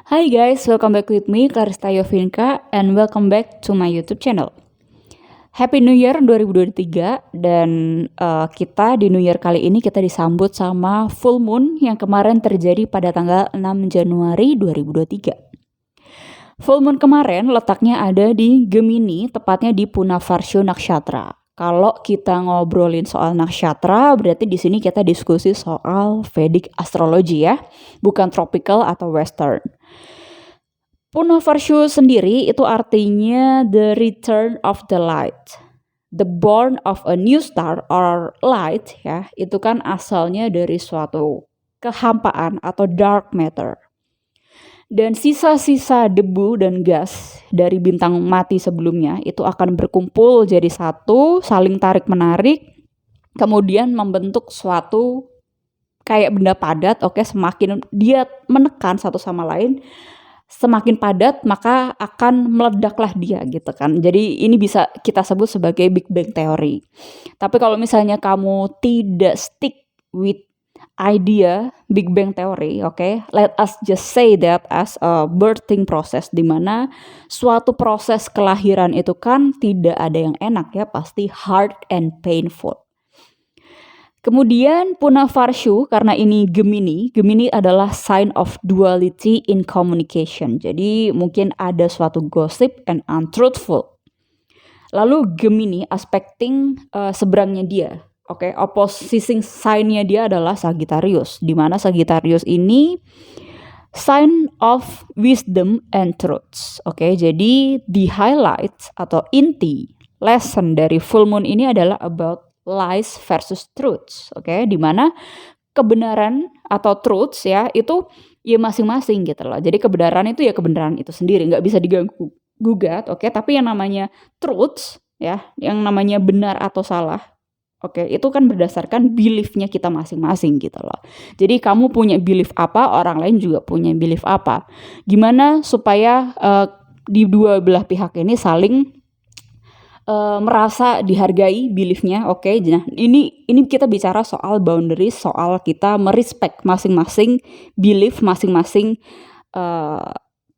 Hi guys, welcome back with me, Clarista Yovinka, and welcome back to my YouTube channel. Happy New Year 2023, dan kita di New Year kali ini kita disambut sama full moon yang kemarin terjadi pada tanggal 6 Januari 2023. Full moon kemarin letaknya ada di Gemini, tepatnya di Punavarsho Nakshatra. Kalau kita ngobrolin soal nakshatra, berarti di sini kita diskusi soal Vedic astrology ya, bukan tropical atau western. Punavarsho sendiri itu artinya the return of the light, the born of a new star or light ya, itu kan asalnya dari suatu kehampaan atau dark matter. Dan sisa-sisa debu dan gas dari bintang mati sebelumnya itu akan berkumpul jadi satu, saling tarik-menarik, kemudian membentuk suatu kayak benda padat. Oke, semakin dia menekan satu sama lain, semakin padat maka akan meledaklah dia gitu kan. Jadi ini bisa kita sebut sebagai Big Bang Theory. Tapi kalau misalnya kamu tidak stick with idea Big Bang Theory, okay? Let us just say that as a birthing process, di mana suatu proses kelahiran itu kan tidak ada yang enak ya, pasti hard and painful. Kemudian Punavarsho, karena ini Gemini adalah sign of duality in communication. Jadi mungkin ada suatu gossip and untruthful. Lalu Gemini aspecting seberangnya dia. Oke, opposing sign-nya dia adalah Sagittarius, di mana Sagittarius ini sign of wisdom and truths. Oke, jadi the highlights atau inti lesson dari full moon ini adalah about lies versus truths. Oke, di mana kebenaran atau truths ya itu ya masing-masing gitu loh. Jadi kebenaran itu ya kebenaran itu sendiri, nggak bisa diganggu gugat. Oke, tapi yang namanya truths ya, yang namanya benar atau salah. Oke, itu kan berdasarkan belief-nya kita masing-masing gitu loh. Jadi kamu punya belief apa, orang lain juga punya belief apa. Gimana supaya di dua belah pihak ini saling merasa dihargai belief-nya. Oke, nah ini kita bicara soal boundaries, soal kita merespect masing-masing belief, masing-masing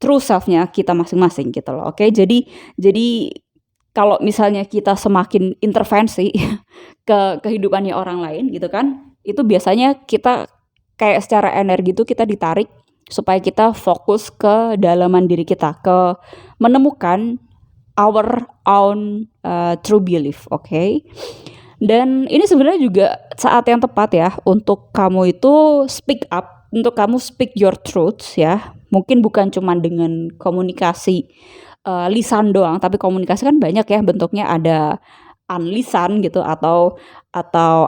true self-nya kita masing-masing gitu loh. Oke, jadi kalau misalnya kita semakin intervensi ke kehidupannya orang lain gitu kan, itu biasanya kita kayak secara energi itu kita ditarik supaya kita fokus ke dalaman diri kita, ke menemukan our own true belief, okay? Dan ini sebenarnya juga saat yang tepat ya untuk kamu itu speak up, untuk kamu speak your truths ya. Mungkin bukan cuma dengan komunikasi lisan doang, tapi komunikasi kan banyak ya bentuknya, ada unlisan gitu atau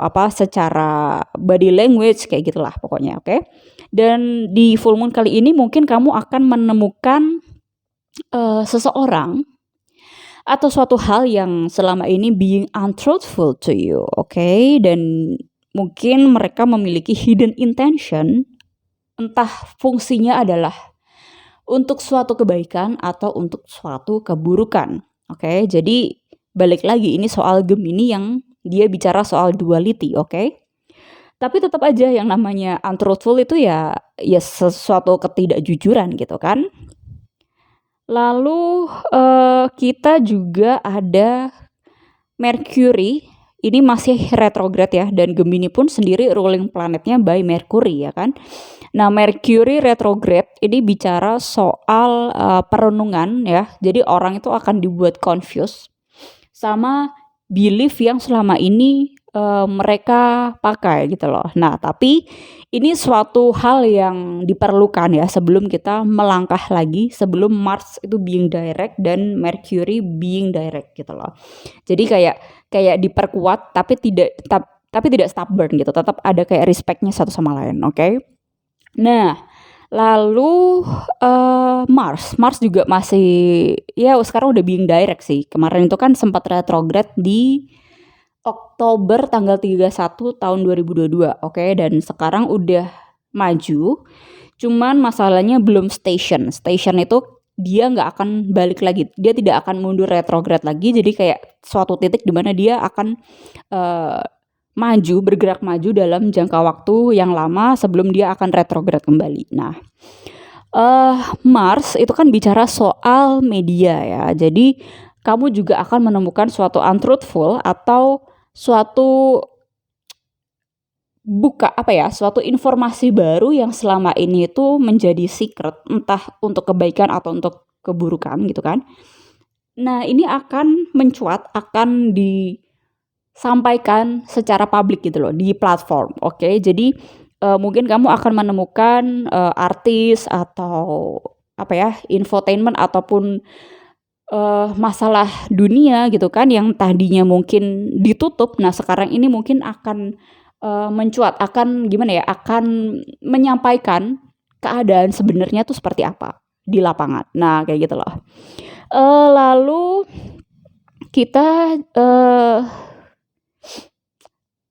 apa secara body language kayak gitulah pokoknya, oke? Dan di full moon kali ini mungkin kamu akan menemukan seseorang atau suatu hal yang selama ini being untruthful to you, oke? Dan mungkin mereka memiliki hidden intention, entah fungsinya adalah untuk suatu kebaikan atau untuk suatu keburukan. Oke, jadi balik lagi ini soal Gemini yang dia bicara soal duality, oke? Tapi tetap aja yang namanya untruthful itu ya sesuatu ketidakjujuran gitu kan. Lalu kita juga ada Mercury, ini masih retrograde ya, dan Gemini pun sendiri ruling planetnya by Mercury ya kan. Nah, Mercury retrograde ini bicara soal perenungan ya. Jadi orang itu akan dibuat confused sama belief yang selama ini mereka pakai gitu loh. Nah, tapi ini suatu hal yang diperlukan ya sebelum kita melangkah lagi, sebelum Mars itu being direct dan Mercury being direct gitu loh. Jadi kayak diperkuat tapi tidak stubborn gitu. Tetap ada kayak respectnya satu sama lain, oke? Nah, lalu Mars juga masih ya sekarang udah being direct sih. Kemarin itu kan sempat retrograde di Oktober tanggal 31 tahun 2022, oke? Dan sekarang udah maju. Cuman masalahnya belum station. Station itu dia nggak akan balik lagi. Dia tidak akan mundur retrograde lagi. Jadi kayak suatu titik di mana dia akan bergerak maju dalam jangka waktu yang lama sebelum dia akan retrograde kembali. Nah, Mars itu kan bicara soal media ya. Jadi kamu juga akan menemukan suatu untruthful atau suatu suatu informasi baru yang selama ini itu menjadi secret, entah untuk kebaikan atau untuk keburukan gitu kan. Nah, ini akan mencuat, akan disampaikan secara publik gitu loh di platform, oke? Jadi mungkin kamu akan menemukan artis atau infotainment ataupun masalah dunia gitu kan yang tadinya mungkin ditutup. Nah, sekarang ini mungkin akan mencuat, akan menyampaikan keadaan sebenarnya tuh seperti apa di lapangan. Nah, kayak gitu loh. Lalu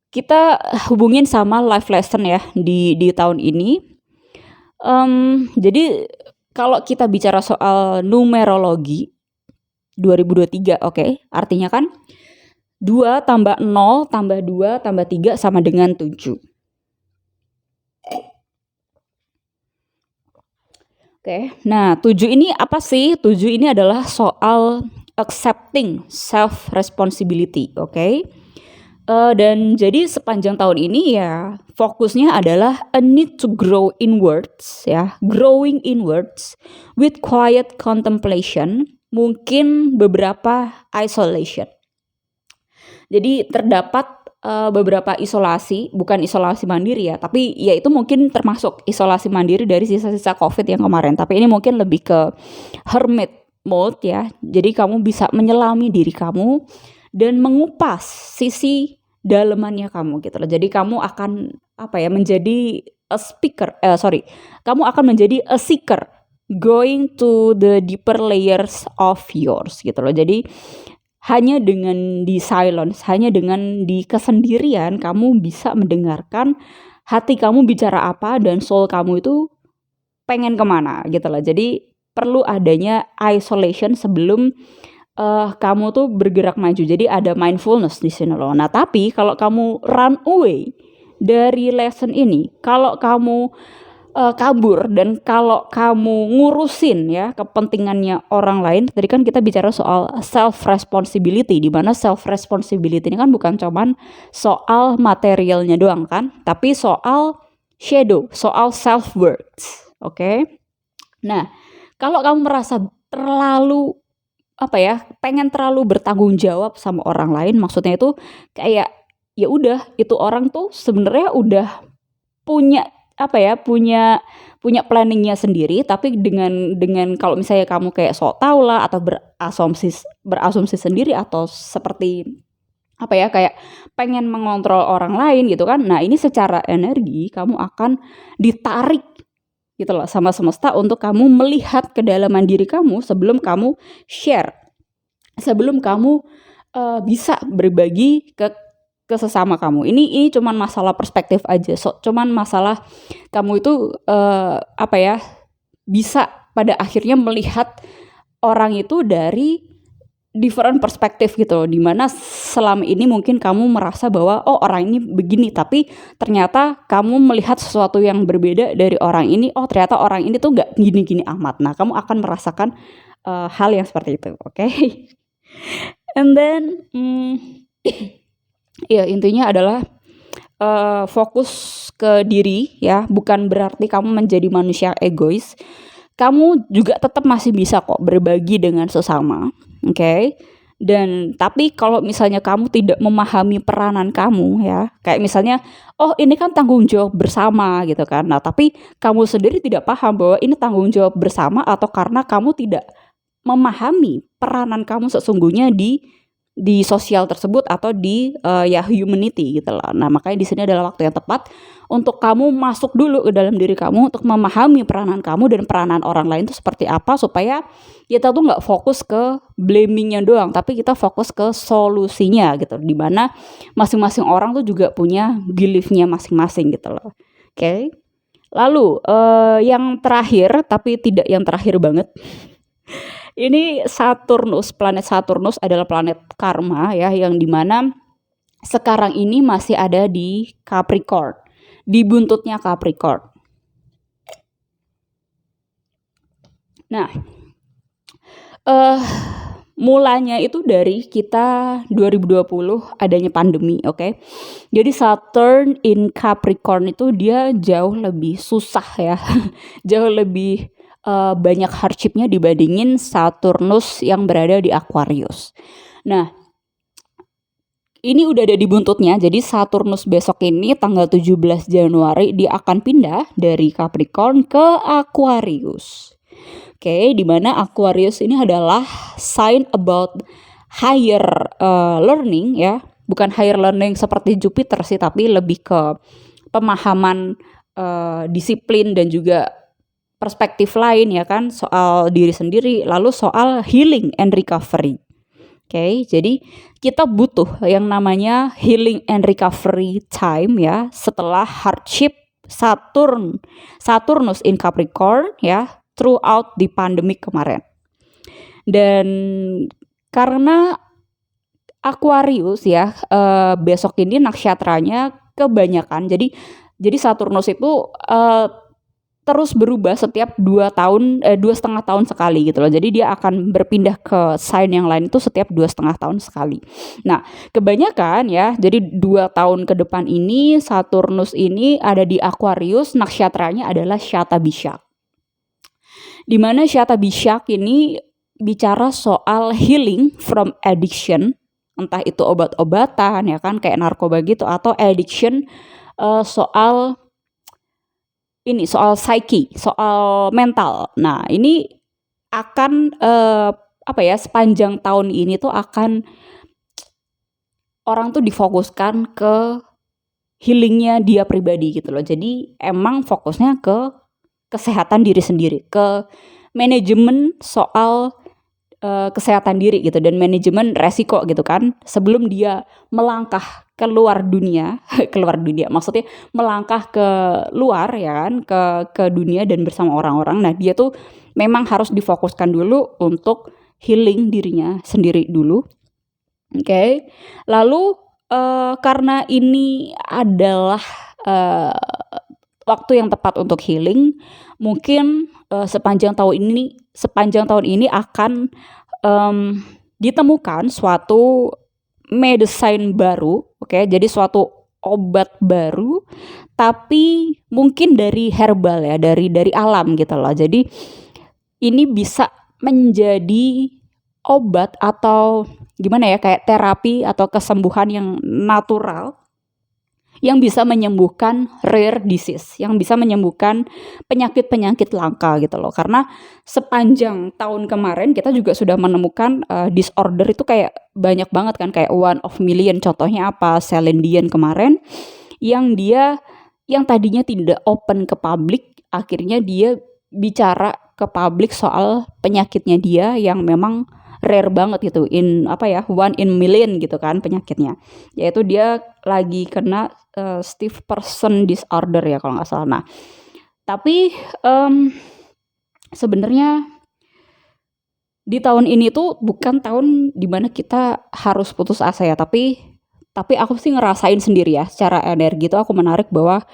kita hubungin sama life lesson ya di tahun ini. Jadi kalau kita bicara soal numerologi 2023, oke? Artinya kan 2 tambah 0 tambah 2 tambah 3 sama dengan 7. Oke, nah 7 ini apa sih? 7 ini adalah soal accepting self-responsibility, oke? Dan jadi sepanjang tahun ini ya fokusnya adalah a need to grow inwards ya, growing inwards with quiet contemplation, mungkin beberapa isolation. Jadi terdapat beberapa isolasi, bukan isolasi mandiri ya, tapi ya itu mungkin termasuk isolasi mandiri dari sisa-sisa COVID yang kemarin. Tapi ini mungkin lebih ke hermit mode ya. Jadi kamu bisa menyelami diri kamu dan mengupas sisi dalemannya kamu gitu loh. Jadi kamu akan menjadi kamu akan menjadi a seeker going to the deeper layers of yours gitu loh. Jadi hanya dengan di silence, hanya dengan di kesendirian kamu bisa mendengarkan hati kamu bicara apa dan soul kamu itu pengen kemana gitu loh. Jadi perlu adanya isolation sebelum kamu tuh bergerak maju. Jadi ada mindfulness di sini loh. Nah, tapi kalau kamu run away dari lesson ini, kalau kamu kabur dan kalau kamu ngurusin ya kepentingannya orang lain, tadi kan kita bicara soal self responsibility, di mana self responsibility ini kan bukan cuman soal materialnya doang kan, tapi soal shadow, soal self worth, oke? Nah, kalau kamu merasa terlalu pengen terlalu bertanggung jawab sama orang lain, maksudnya itu kayak ya udah itu orang tuh sebenarnya udah punya punya planningnya sendiri, tapi dengan kalau misalnya kamu kayak sok tahu lah atau berasumsi sendiri atau seperti kayak pengen mengontrol orang lain gitu kan. Nah, ini secara energi kamu akan ditarik gitu loh sama semesta untuk kamu melihat kedalaman diri kamu sebelum kamu share, sebelum kamu bisa berbagi ke sesama kamu. Ini cuman masalah perspektif aja. Cuman masalah kamu itu bisa pada akhirnya melihat orang itu dari different perspektif gitu loh. Dimana selama ini mungkin kamu merasa bahwa orang ini begini, tapi ternyata kamu melihat sesuatu yang berbeda dari orang ini. Ternyata orang ini tuh nggak gini-gini amat. Nah, kamu akan merasakan hal yang seperti itu, oke? And then ya intinya adalah fokus ke diri ya, bukan berarti kamu menjadi manusia egois. Kamu juga tetap masih bisa kok berbagi dengan sesama, oke? Dan tapi kalau misalnya kamu tidak memahami peranan kamu ya, kayak misalnya, oh ini kan tanggung jawab bersama gitu kan. Nah, tapi kamu sendiri tidak paham bahwa ini tanggung jawab bersama atau karena kamu tidak memahami peranan kamu sesungguhnya di sosial tersebut atau di ya humanity gitu loh. Nah, makanya di sini adalah waktu yang tepat untuk kamu masuk dulu ke dalam diri kamu untuk memahami peranan kamu dan peranan orang lain itu seperti apa supaya kita tuh nggak fokus ke blamingnya doang, tapi kita fokus ke solusinya gitu. Dimana masing-masing orang tuh juga punya beliefnya masing-masing gitu loh. Oke. Lalu yang terakhir tapi tidak yang terakhir banget. Ini Saturnus, planet Saturnus adalah planet karma ya, yang dimana sekarang ini masih ada di Capricorn, di buntutnya Capricorn. Nah, mulanya itu dari kita 2020 adanya pandemi, oke? Jadi Saturn in Capricorn itu dia jauh lebih susah ya, jauh lebih banyak hardshipnya dibandingin Saturnus yang berada di Aquarius. Nah, ini udah ada di buntutnya, jadi Saturnus besok ini tanggal 17 Januari dia akan pindah dari Capricorn ke Aquarius. Oke, dimana Aquarius ini adalah sign about higher learning ya, bukan higher learning seperti Jupiter sih, tapi lebih ke pemahaman disiplin dan juga perspektif lain ya kan, soal diri sendiri, lalu soal healing and recovery. Oke, jadi kita butuh yang namanya healing and recovery time ya, setelah hardship Saturnus in Capricorn ya, throughout di pandemic kemarin. Dan karena Aquarius ya, besok ini naksyatranya kebanyakan, jadi Saturnus itu terus berubah setiap 2,5 tahun sekali gitu loh. Jadi dia akan berpindah ke sign yang lain itu setiap 2,5 tahun sekali. Nah, kebanyakan ya, jadi 2 tahun ke depan ini Saturnus ini ada di Aquarius, naksyatranya adalah Shatabishak. Di mana Shatabishak ini bicara soal healing from addiction, entah itu obat-obatan ya kan, kayak narkoba gitu, atau addiction soal psyche, soal mental. Nah, ini akan sepanjang tahun ini tuh akan orang tuh difokuskan ke healingnya dia pribadi gitu loh. Jadi emang fokusnya ke kesehatan diri sendiri, ke manajemen soal kesehatan diri gitu, dan manajemen resiko gitu kan, sebelum dia melangkah keluar dunia maksudnya melangkah ke luar ya kan, ke dunia dan bersama orang-orang. Nah, dia tuh memang harus difokuskan dulu untuk healing dirinya sendiri dulu. Oke. Lalu karena ini adalah waktu yang tepat untuk healing, mungkin sepanjang tahun ini akan ditemukan suatu medicine baru, oke? Jadi suatu obat baru, tapi mungkin dari herbal ya, dari alam gitu loh. Jadi ini bisa menjadi obat atau gimana ya, kayak terapi atau kesembuhan yang natural, yang bisa menyembuhkan rare disease, yang bisa menyembuhkan penyakit-penyakit langka gitu loh. Karena sepanjang tahun kemarin kita juga sudah menemukan disorder itu kayak banyak banget kan, kayak 1 of million. Contohnya apa? Celine Dion kemarin, yang tadinya tidak open ke publik, akhirnya dia bicara ke publik soal penyakitnya dia yang memang rare banget gitu, 1 in million gitu kan penyakitnya, yaitu dia lagi kena stiff person disorder ya kalau nggak salah. Nah, tapi sebenarnya di tahun ini tuh bukan tahun dimana kita harus putus asa ya, tapi aku sih ngerasain sendiri ya, secara energi tuh aku menarik bahwa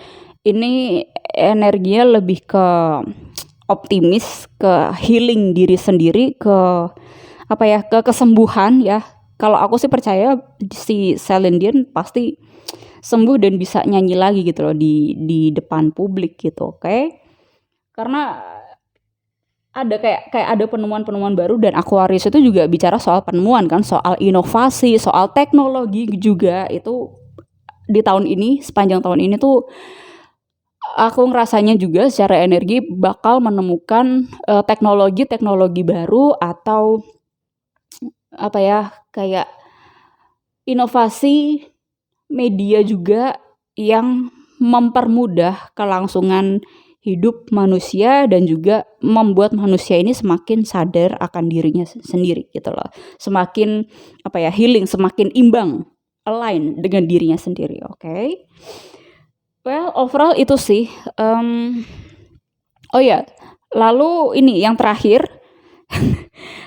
ini energinya lebih ke optimis, ke healing diri sendiri, ke ke kesembuhan ya. Kalau aku sih percaya si Celine Dion pasti sembuh dan bisa nyanyi lagi gitu loh di depan publik gitu, oke? Karena ada kayak ada penemuan-penemuan baru, dan Aquarius itu juga bicara soal penemuan kan, soal inovasi, soal teknologi juga. Itu di tahun ini, sepanjang tahun ini tuh aku ngerasanya juga secara energi bakal menemukan teknologi-teknologi baru, atau apa ya, kayak inovasi media juga yang mempermudah kelangsungan hidup manusia, dan juga membuat manusia ini semakin sadar akan dirinya sendiri gitu loh. Semakin apa ya, healing, semakin imbang, align dengan dirinya sendiri, oke? Well, overall itu sih. Oh ya, lalu ini yang terakhir,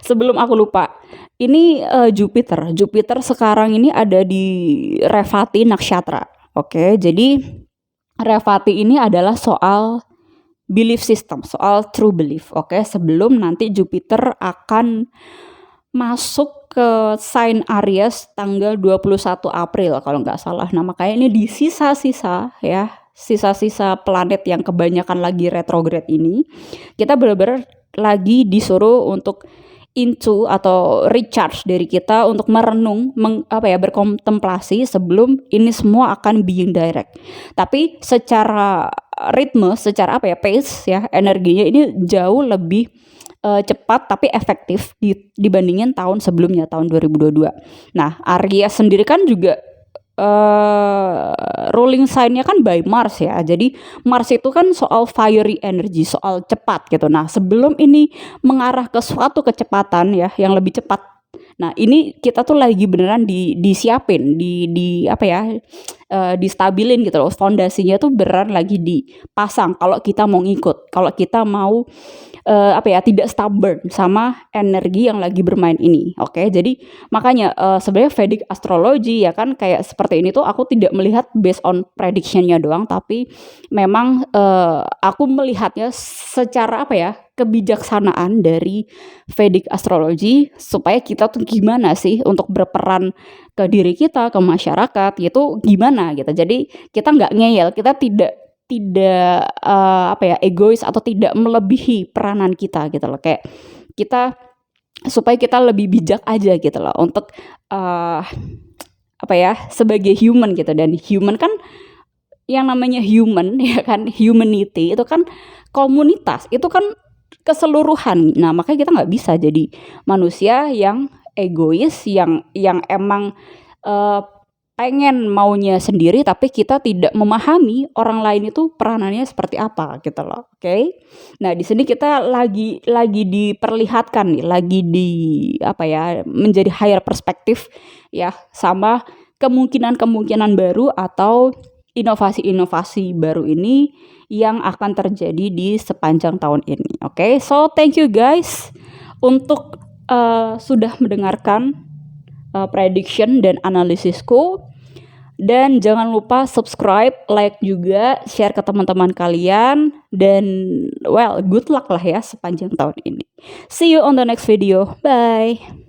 sebelum aku lupa. Ini Jupiter. Jupiter sekarang ini ada di Revati Nakshatra. Oke, jadi Revati ini adalah soal belief system, soal true belief. Oke, sebelum nanti Jupiter akan masuk ke sign Aries tanggal 21 April kalau nggak salah. Nah, makanya ini di sisa-sisa ya, sisa-sisa planet yang kebanyakan lagi retrograde ini, kita benar-benar lagi disuruh untuk into atau recharge dari kita untuk merenung, berkontemplasi sebelum ini semua akan being direct. Tapi secara ritme, secara pace ya, energinya ini jauh lebih cepat tapi efektif dibandingin tahun sebelumnya, tahun 2022. Nah, Aries sendiri kan juga ruling sign-nya kan by Mars ya. Jadi Mars itu kan soal fiery energy, soal cepat gitu. Nah, sebelum ini mengarah ke suatu kecepatan ya yang lebih cepat. Nah, ini kita tuh lagi beneran disiapin, distabilin gitu loh. Fondasinya tuh beneran lagi dipasang kalau kita mau ngikut, kalau kita mau tidak stubborn sama energi yang lagi bermain ini. Oke, jadi makanya sebenarnya Vedic astrology ya kan kayak seperti ini tuh aku tidak melihat based on predictionnya doang, tapi memang aku melihatnya secara kebijaksanaan dari Vedic astrology, supaya kita tuh gimana sih untuk berperan ke diri kita, ke masyarakat gitu, gimana gitu. Jadi kita nggak ngeyel, kita tidak egois atau tidak melebihi peranan kita gitu loh, kayak kita supaya kita lebih bijak aja gitu loh untuk sebagai human gitu. Dan human kan, yang namanya human ya kan, humanity itu kan komunitas, itu kan keseluruhan. Nah, makanya kita nggak bisa jadi manusia yang egois, yang emang pengen maunya sendiri, tapi kita tidak memahami orang lain itu peranannya seperti apa gitu loh. Oke. Nah, di sini kita lagi diperlihatkan nih, lagi menjadi higher perspektif ya, sama kemungkinan baru atau inovasi-inovasi baru ini yang akan terjadi di sepanjang tahun ini. Oke. So, thank you guys untuk sudah mendengarkan prediction dan analisisku. Dan jangan lupa subscribe, like juga, share ke teman-teman kalian. Dan good luck lah ya sepanjang tahun ini. See you on the next video. Bye.